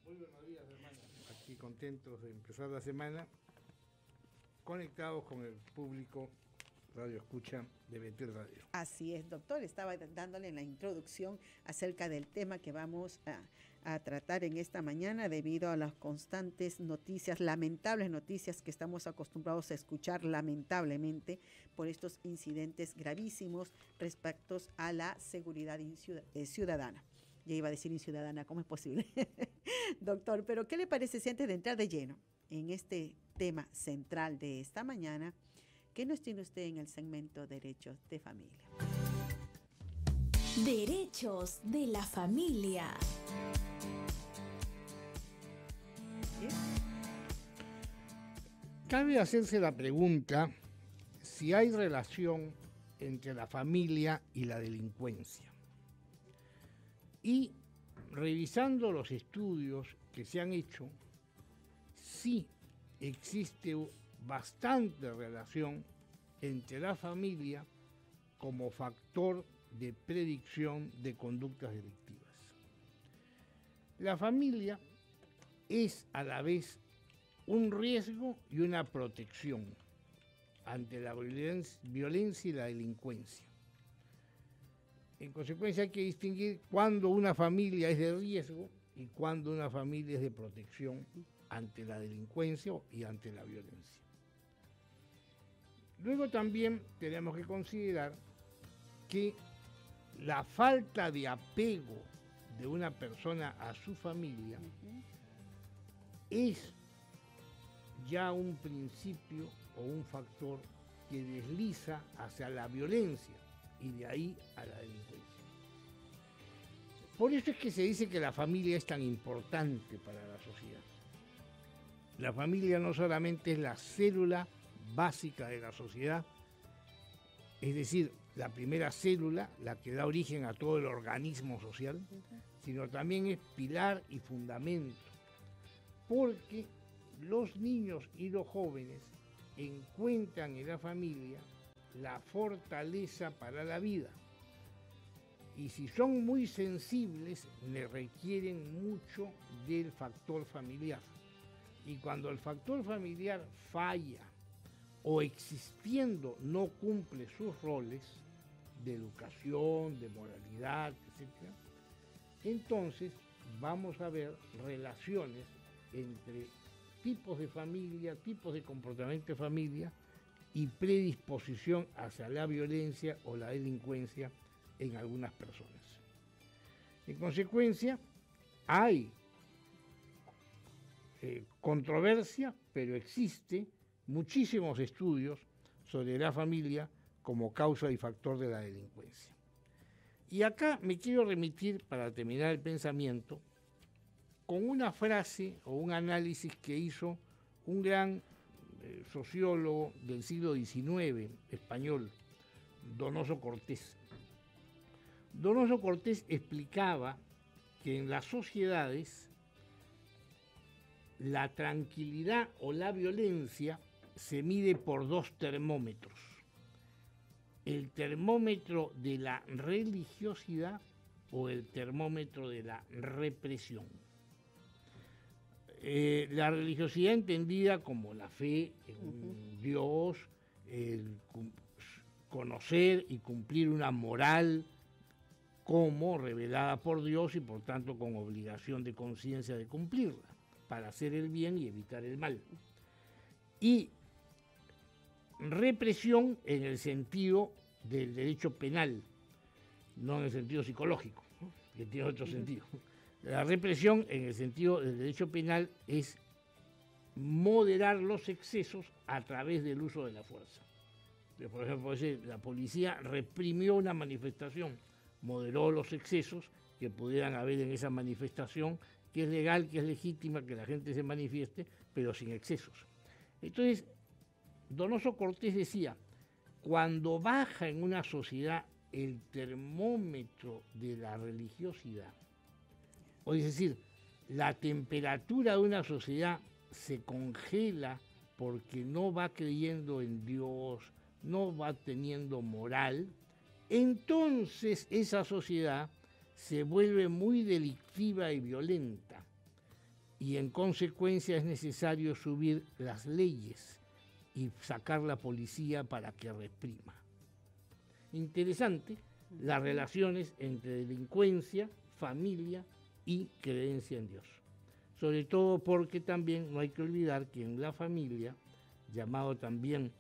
Muy buenos días, hermanos. Aquí contentos de empezar la semana, conectados con el público Radio Escucha de Betel Radio. Así es, doctor. Estaba dándole la introducción acerca del tema que vamos a tratar en esta mañana debido a las constantes noticias, lamentables noticias que estamos acostumbrados a escuchar lamentablemente por estos incidentes gravísimos respecto a la seguridad ciudadana. Ya iba a decir inciudadana, ¿cómo es posible? Doctor, pero ¿qué le parece si antes de entrar de lleno en este tema central de esta mañana, qué nos tiene usted en el segmento Derechos de Familia? Derechos de la familia. Cabe hacerse la pregunta si hay relación entre la familia y la delincuencia. Y revisando los estudios que se han hecho, sí existe bastante relación entre la familia como factor de predicción de conductas delictivas. La familia es a la vez un riesgo y una protección ante la violencia y la delincuencia. En consecuencia hay que distinguir cuándo una familia es de riesgo y cuándo una familia es de protección ante la delincuencia y ante la violencia. Luego también tenemos que considerar que la falta de apego de una persona a su familia es ya un principio o un factor que desliza hacia la violencia y de ahí a la delincuencia. Por eso es que se dice que la familia es tan importante para la sociedad. La familia no solamente es la célula básica de la sociedad, es decir, la primera célula, la que da origen a todo el organismo social, sino también es pilar y fundamento, porque los niños y los jóvenes encuentran en la familia la fortaleza para la vida. Y si son muy sensibles, le requieren mucho del factor familiar. Y cuando el factor familiar falla o existiendo no cumple sus roles de educación, de moralidad, etc., entonces vamos a ver relaciones entre tipos de familia, tipos de comportamiento de familia y predisposición hacia la violencia o la delincuencia en algunas personas. En consecuencia, hay controversia, pero existe muchísimos estudios sobre la familia como causa y factor de la delincuencia. Y acá me quiero remitir, para terminar el pensamiento, con una frase o un análisis que hizo un gran sociólogo del siglo XIX, español, Donoso Cortés. Donoso Cortés explicaba que en las sociedades la tranquilidad o la violencia se mide por dos termómetros. El termómetro de la religiosidad o el termómetro de la represión. La religiosidad entendida como la fe en un Dios, el conocer y cumplir una moral como revelada por Dios y por tanto con obligación de conciencia de cumplirla para hacer el bien y evitar el mal. Y represión en el sentido del derecho penal, no en el sentido psicológico, que tiene otro sentido. La represión en el sentido del derecho penal es moderar los excesos a través del uso de la fuerza. Por ejemplo, la policía reprimió una manifestación, moderó los excesos que pudieran haber en esa manifestación, que es legal, que es legítima, que la gente se manifieste, pero sin excesos. Entonces, Donoso Cortés decía, cuando baja en una sociedad el termómetro de la religiosidad, o es decir, la temperatura de una sociedad se congela porque no va creyendo en Dios, no va teniendo moral, entonces esa sociedad se vuelve muy delictiva y violenta, y en consecuencia es necesario subir las leyes y sacar la policía para que reprima. Interesante las relaciones entre delincuencia, familia y creencia en Dios. Sobre todo porque también no hay que olvidar que en la familia, llamado también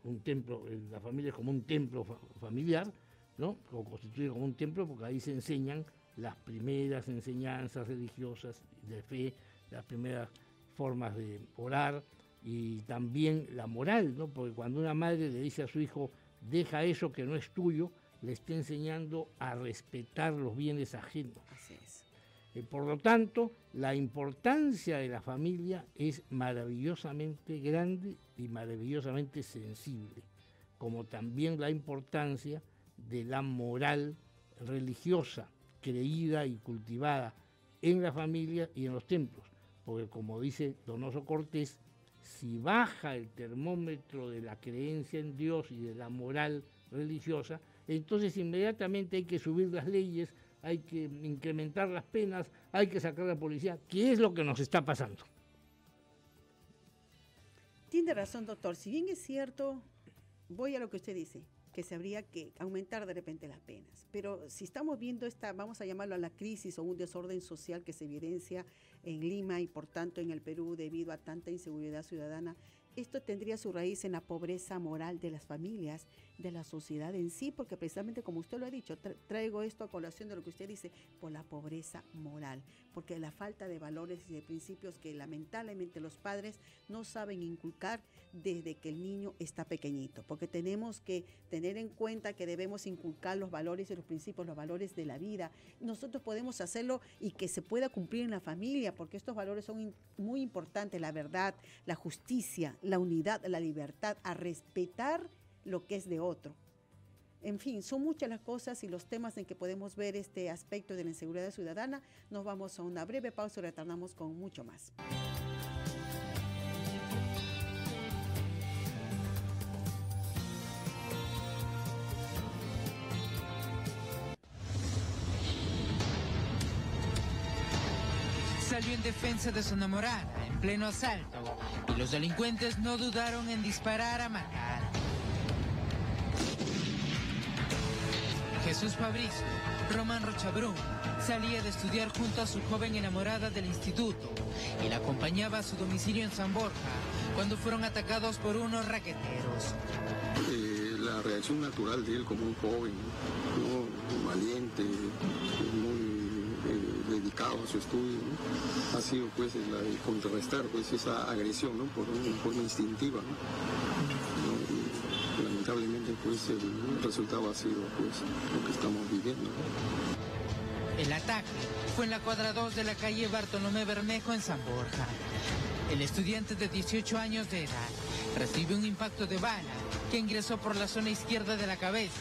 un templo, la familia es como un templo familiar, ¿no? O constituye como un templo porque ahí se enseñan las primeras enseñanzas religiosas de fe, las primeras formas de orar y también la moral, ¿no? Porque cuando una madre le dice a su hijo, deja eso que no es tuyo, le está enseñando a respetar los bienes ajenos. Así es. Por lo tanto, la importancia de la familia es maravillosamente grande y maravillosamente sensible, como también la importancia de la moral religiosa, creída y cultivada en la familia y en los templos, porque como dice Donoso Cortés, si baja el termómetro de la creencia en Dios y de la moral religiosa, entonces inmediatamente hay que subir las leyes, hay que incrementar las penas, hay que sacar a la policía, que es lo que nos está pasando. Tiene razón, doctor. Si bien es cierto, voy a lo que usted dice, que se habría que aumentar de repente las penas. Pero si estamos viendo esta, vamos a llamarlo a la crisis o un desorden social que se evidencia en Lima y por tanto en el Perú debido a tanta inseguridad ciudadana, esto tendría su raíz en la pobreza moral de las familias, de la sociedad en sí, porque precisamente como usted lo ha dicho, traigo esto a colación de lo que usted dice, por la pobreza moral, porque la falta de valores y de principios que lamentablemente los padres no saben inculcar desde que el niño está pequeñito, porque tenemos que tener en cuenta que debemos inculcar los valores y los principios, los valores de la vida. Nosotros podemos hacerlo y que se pueda cumplir en la familia, porque estos valores son muy importantes, la verdad, la justicia, la unidad, la libertad, a respetar lo que es de otro. En fin, son muchas las cosas y los temas en que podemos ver este aspecto de la inseguridad ciudadana. Nos vamos a una breve pausa y retornamos con mucho más. Salió en defensa de su enamorada en pleno asalto y los delincuentes no dudaron en disparar a matar. Jesús Fabricio Román Rochabrún salía de estudiar junto a su joven enamorada del instituto y la acompañaba a su domicilio en San Borja cuando fueron atacados por unos raqueteros. La reacción natural de él como un joven, ¿no? Valiente, muy dedicado a su estudio, ¿no? Ha sido pues la de contrarrestar pues esa agresión, ¿no? Por una forma instintiva, ¿no? Lamentablemente pues el resultado ha sido pues lo que estamos viviendo, ¿no? El ataque fue en la cuadra 2 de la calle Bartolomé Bermejo en San Borja. El estudiante de 18 años de edad recibió un impacto de bala que ingresó por la zona izquierda de la cabeza,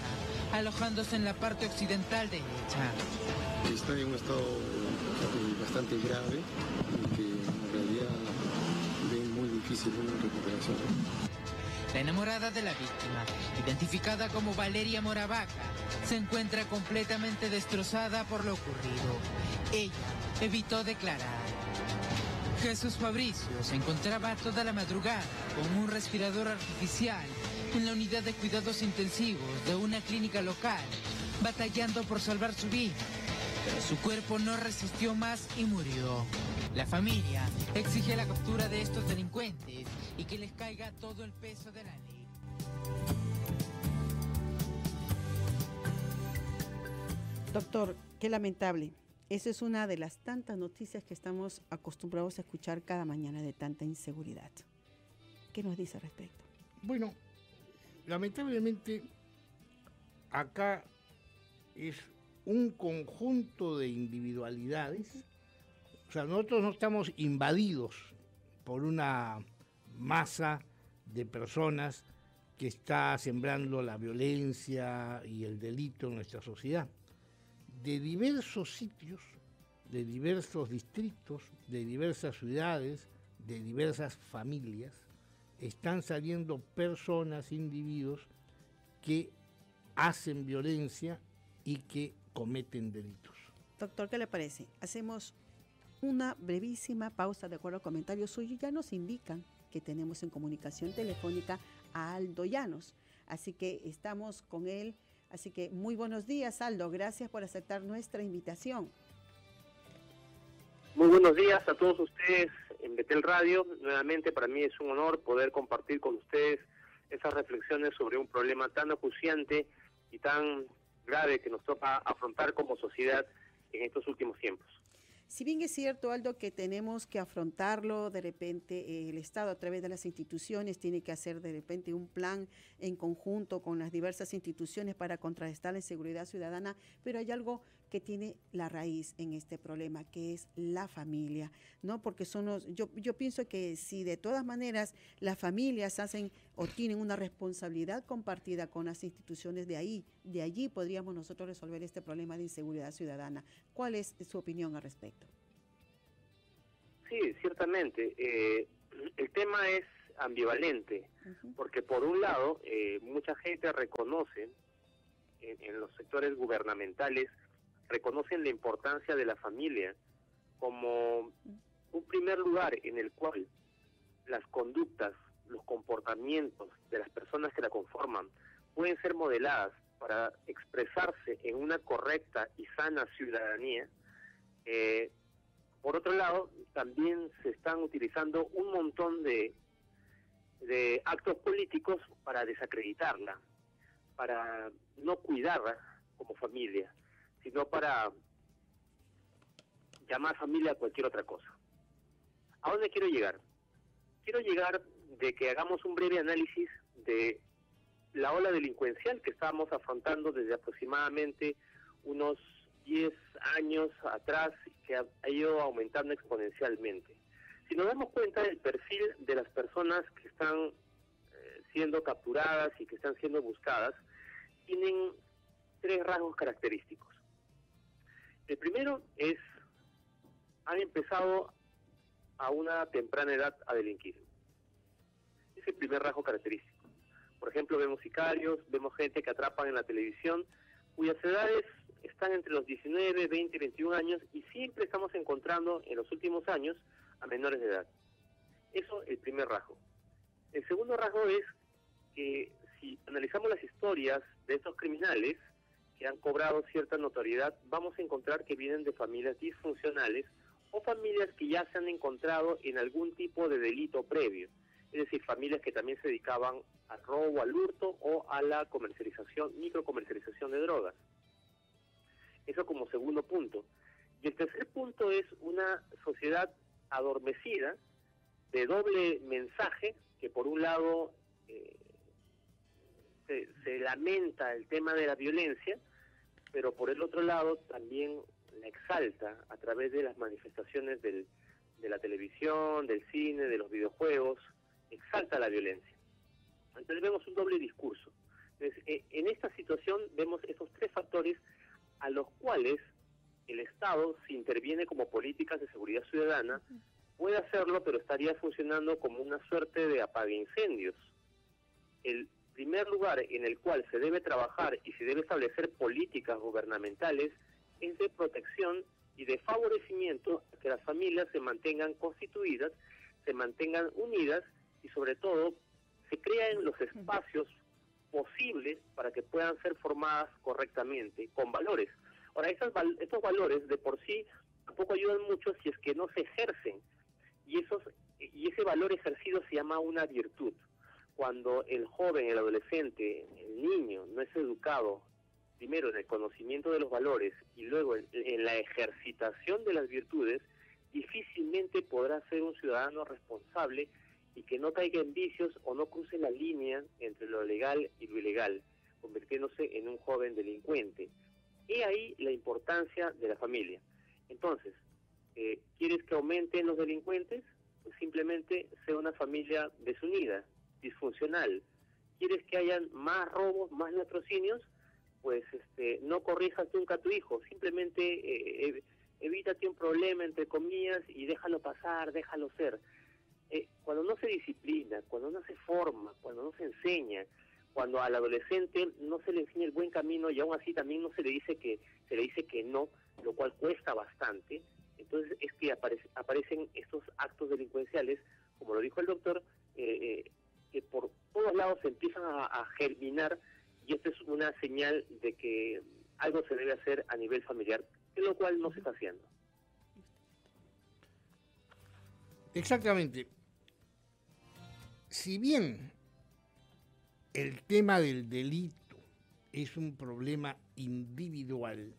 alojándose en la parte occidental derecha. Está en un estado bastante grave y que en realidad ven muy difícil una recuperación. La enamorada de la víctima, identificada como Valeria Moravaca, se encuentra completamente destrozada por lo ocurrido. Ella evitó declarar. Jesús Fabricio se encontraba toda la madrugada con un respirador artificial en la unidad de cuidados intensivos de una clínica local, batallando por salvar su vida, pero su cuerpo no resistió más y murió. La familia exige la captura de estos delincuentes y que les caiga todo el peso de la ley. Doctor, qué lamentable. Esa es una de las tantas noticias que estamos acostumbrados a escuchar cada mañana de tanta inseguridad. ¿Qué nos dice al respecto? Bueno, lamentablemente acá es un conjunto de individualidades. O sea, nosotros no estamos invadidos por una masa de personas que está sembrando la violencia y el delito en nuestra sociedad. De diversos sitios, de diversos distritos, de diversas ciudades, de diversas familias, están saliendo personas, individuos que hacen violencia y que cometen delitos. Doctor, ¿qué le parece? Hacemos una brevísima pausa de acuerdo al comentario suyo. Ya nos indican que tenemos en comunicación telefónica a Aldo Llanos, así que estamos con él. Así que muy buenos días, Aldo, gracias por aceptar nuestra invitación. Muy buenos días a todos ustedes en Betel Radio. Nuevamente para mí es un honor poder compartir con ustedes esas reflexiones sobre un problema tan acuciante y tan grave que nos toca afrontar como sociedad en estos últimos tiempos. Si bien es cierto, Aldo, que tenemos que afrontarlo, de repente el Estado a través de las instituciones tiene que hacer de repente un plan en conjunto con las diversas instituciones para contrarrestar la inseguridad ciudadana, pero hay algo que tiene la raíz en este problema, que es la familia, ¿no? Porque yo pienso que si de todas maneras las familias hacen o tienen una responsabilidad compartida con las instituciones de allí podríamos nosotros resolver este problema de inseguridad ciudadana. ¿Cuál es su opinión al respecto? Sí, ciertamente. El tema es ambivalente, porque por un lado, mucha gente reconoce, en los sectores gubernamentales, reconocen la importancia de la familia como un primer lugar en el cual las conductas, los comportamientos de las personas que la conforman pueden ser modeladas para expresarse en una correcta y sana ciudadanía. Por otro lado, también se están utilizando un montón de actos políticos para desacreditarla, para no cuidarla como familia, sino para llamar familia a cualquier otra cosa. ¿A dónde quiero llegar? Quiero llegar de que hagamos un breve análisis de la ola delincuencial que estamos afrontando desde aproximadamente unos 10 años atrás, que ha ido aumentando exponencialmente. Si nos damos cuenta del perfil de las personas que están siendo capturadas y que están siendo buscadas, tienen 3 rasgos característicos. El primero es, han empezado a una temprana edad a delinquir. Es el primer rasgo característico. Por ejemplo, vemos sicarios, vemos gente que atrapan en la televisión, cuyas edades están entre los 19, 20 y 21 años, y siempre estamos encontrando en los últimos años a menores de edad. Eso es el primer rasgo. El segundo rasgo es que si analizamos las historias de estos criminales que han cobrado cierta notoriedad, vamos a encontrar que vienen de familias disfuncionales o familias que ya se han encontrado en algún tipo de delito previo, es decir, familias que también se dedicaban al robo, al hurto o a la comercialización, microcomercialización de drogas. Eso como segundo punto. Y el tercer punto es una sociedad adormecida de doble mensaje, que por un lado se lamenta el tema de la violencia, pero por el otro lado también la exalta a través de las manifestaciones de la televisión, del cine, de los videojuegos, exalta la violencia. Entonces vemos un doble discurso. Entonces, en esta situación vemos esos 3 factores a los cuales el Estado, si interviene como políticas de seguridad ciudadana, puede hacerlo, pero estaría funcionando como una suerte de apagaincendios. El primer lugar en el cual se debe trabajar y se debe establecer políticas gubernamentales es de protección y de favorecimiento a que las familias se mantengan constituidas, se mantengan unidas y sobre todo se crean los espacios posibles para que puedan ser formadas correctamente, con valores. Ahora, estos valores de por sí tampoco ayudan mucho si es que no se ejercen, y ese valor ejercido se llama una virtud. Cuando el joven, el adolescente, el niño no es educado primero en el conocimiento de los valores y luego en la ejercitación de las virtudes, difícilmente podrá ser un ciudadano responsable y que no caiga en vicios o no cruce la línea entre lo legal y lo ilegal, convirtiéndose en un joven delincuente. He ahí la importancia de la familia. Entonces, ¿quieres que aumenten los delincuentes? Pues simplemente sea una familia desunida, disfuncional. ¿Quieres que hayan más robos, más latrocinios? Pues no corrijas nunca a tu hijo, simplemente evítate un problema, entre comillas, y déjalo pasar, déjalo ser. Cuando no se disciplina, cuando no se forma, cuando no se enseña, cuando al adolescente no se le enseña el buen camino y aún así también no se le dice que no, lo cual cuesta bastante. Entonces es que aparecen estos actos delincuenciales, como lo dijo el doctor, que por todos lados se empiezan a germinar, y esta es una señal de que algo se debe hacer a nivel familiar, que lo cual no se está haciendo. Exactamente. Si bien el tema del delito es un problema individual,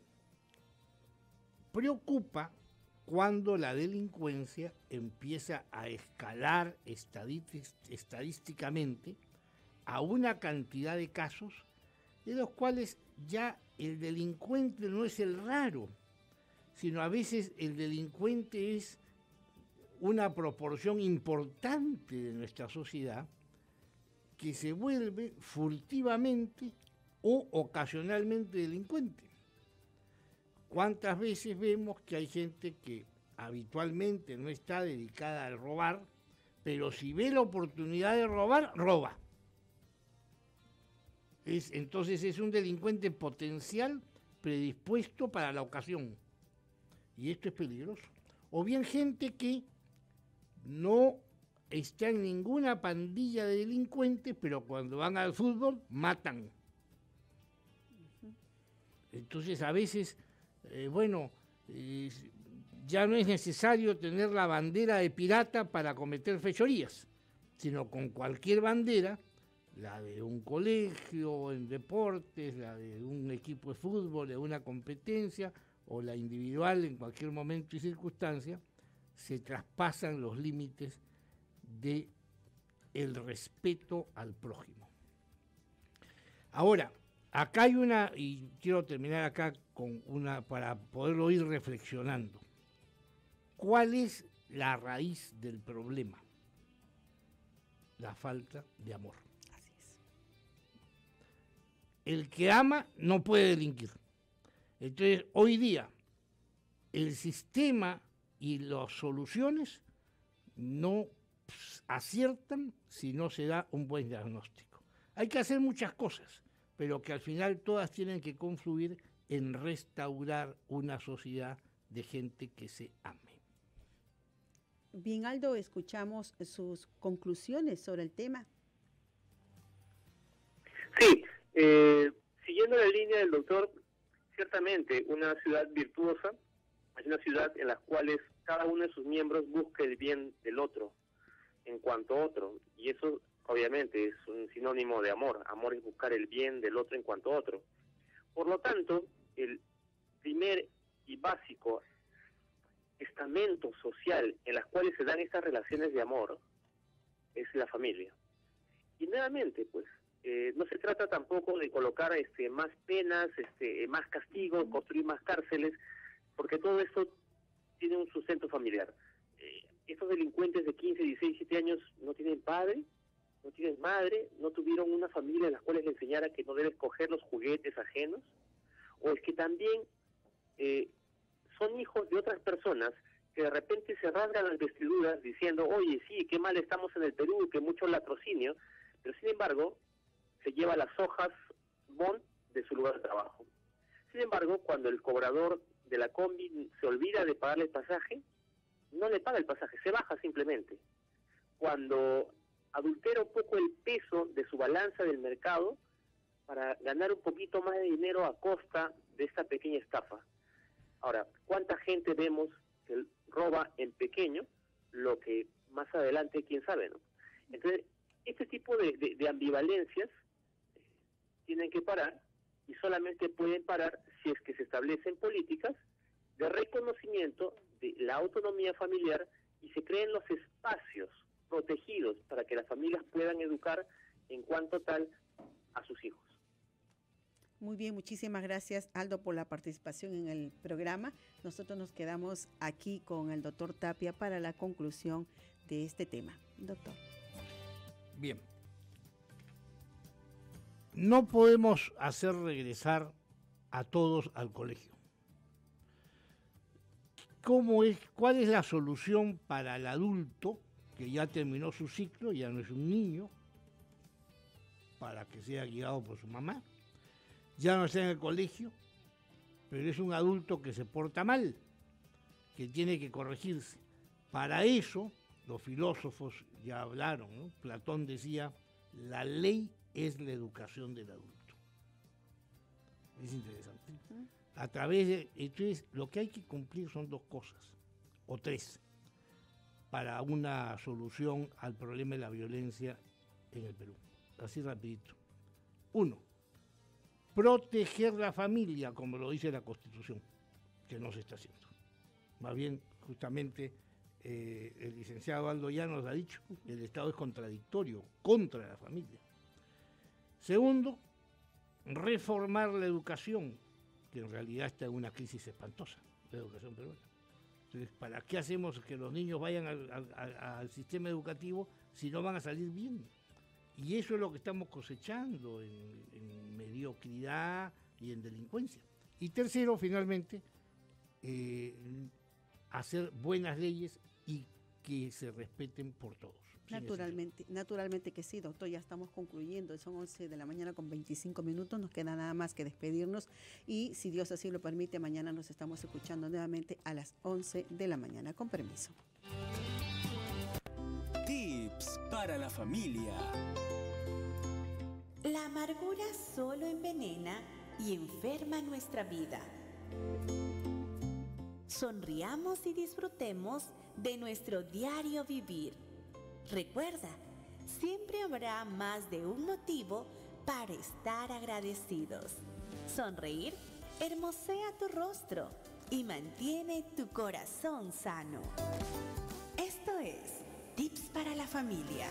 preocupa cuando la delincuencia empieza a escalar estadísticamente a una cantidad de casos de los cuales ya el delincuente no es el raro, sino a veces el delincuente es una proporción importante de nuestra sociedad que se vuelve furtivamente o ocasionalmente delincuente. ¿Cuántas veces vemos que hay gente que habitualmente no está dedicada al robar, pero si ve la oportunidad de robar, roba? Entonces es un delincuente potencial predispuesto para la ocasión. Y esto es peligroso. O bien gente que no está en ninguna pandilla de delincuentes, pero cuando van al fútbol, matan. Entonces a veces, ya no es necesario tener la bandera de pirata para cometer fechorías, sino con cualquier bandera, la de un colegio en deportes, la de un equipo de fútbol, de una competencia, o la individual en cualquier momento y circunstancia, se traspasan los límites del respeto al prójimo. Ahora, acá hay una, y quiero terminar acá con una, para poderlo ir reflexionando. ¿Cuál es la raíz del problema? La falta de amor. Así es. El que ama no puede delinquir. Entonces, hoy día, el sistema y las soluciones no aciertan si no se da un buen diagnóstico. Hay que hacer muchas cosas, pero que al final todas tienen que confluir en restaurar una sociedad de gente que se ame. Bien, Aldo, escuchamos sus conclusiones sobre el tema. Sí, siguiendo la línea del doctor, ciertamente una ciudad virtuosa es una ciudad en la cual cada uno de sus miembros busca el bien del otro en cuanto a otro, y eso obviamente es un sinónimo de amor. Amor es buscar el bien del otro en cuanto a otro. Por lo tanto, el primer y básico estamento social en las cuales se dan estas relaciones de amor es la familia. Y nuevamente, pues, no se trata tampoco de colocar más penas, más castigos, construir más cárceles, porque todo esto tiene un sustento familiar. Estos delincuentes de 15, 16, 17 años no tienen padre, no tienen madre, no tuvieron una familia en la cual les enseñara que no debes coger los juguetes ajenos, o es que también son hijos de otras personas que de repente se rasgan las vestiduras diciendo, oye, sí, qué mal estamos en el Perú, que mucho latrocinio, pero sin embargo se lleva las hojas bond de su lugar de trabajo. Sin embargo, cuando el cobrador de la combi se olvida de pagarle el pasaje, no le paga el pasaje, se baja simplemente. Cuando adultera un poco el peso de su balanza del mercado para ganar un poquito más de dinero a costa de esta pequeña estafa. Ahora, ¿cuánta gente vemos que roba en pequeño lo que más adelante, quién sabe, ¿no? Entonces, este tipo de ambivalencias tienen que parar, y solamente pueden parar si es que se establecen políticas de reconocimiento de la autonomía familiar y se creen los espacios protegidos para que las familias puedan educar en cuanto tal a sus hijos. Muy bien, muchísimas gracias, Aldo, por la participación en el programa. Nosotros nos quedamos aquí con el doctor Tapia para la conclusión de este tema. Doctor. Bien. No podemos hacer regresar a todos al colegio. ¿Cuál es la solución para el adulto que ya terminó su ciclo, ya no es un niño, para que sea guiado por su mamá. Ya no está en el colegio, pero es un adulto que se porta mal, que tiene que corregirse. Para eso, los filósofos ya hablaron, ¿no? Platón decía, la ley es la educación del adulto. Es interesante. A través de, entonces, lo que hay que cumplir son 2 cosas, o 3, para una solución al problema de la violencia en el Perú. Así rapidito. 1, proteger la familia, como lo dice la Constitución, que no se está haciendo. Más bien, justamente, el licenciado Aldo ya nos ha dicho, el Estado es contradictorio, contra la familia. 2, reformar la educación, que en realidad está en una crisis espantosa, la educación peruana. Entonces, ¿para qué hacemos que los niños vayan al sistema educativo si no van a salir bien? Y eso es lo que estamos cosechando en mediocridad y en delincuencia. Y 3, finalmente, hacer buenas leyes y que se respeten por todos. Naturalmente que sí, doctor, ya estamos concluyendo, son 11 de la mañana con 25 minutos, nos queda nada más que despedirnos y si Dios así lo permite, mañana nos estamos escuchando nuevamente a las 11 de la mañana, con permiso. Tips para la familia. La amargura solo envenena y enferma nuestra vida. Sonriamos y disfrutemos de nuestro diario vivir. Recuerda, siempre habrá más de un motivo para estar agradecidos. Sonreír hermosea tu rostro y mantiene tu corazón sano. Esto es Tips para la Familia.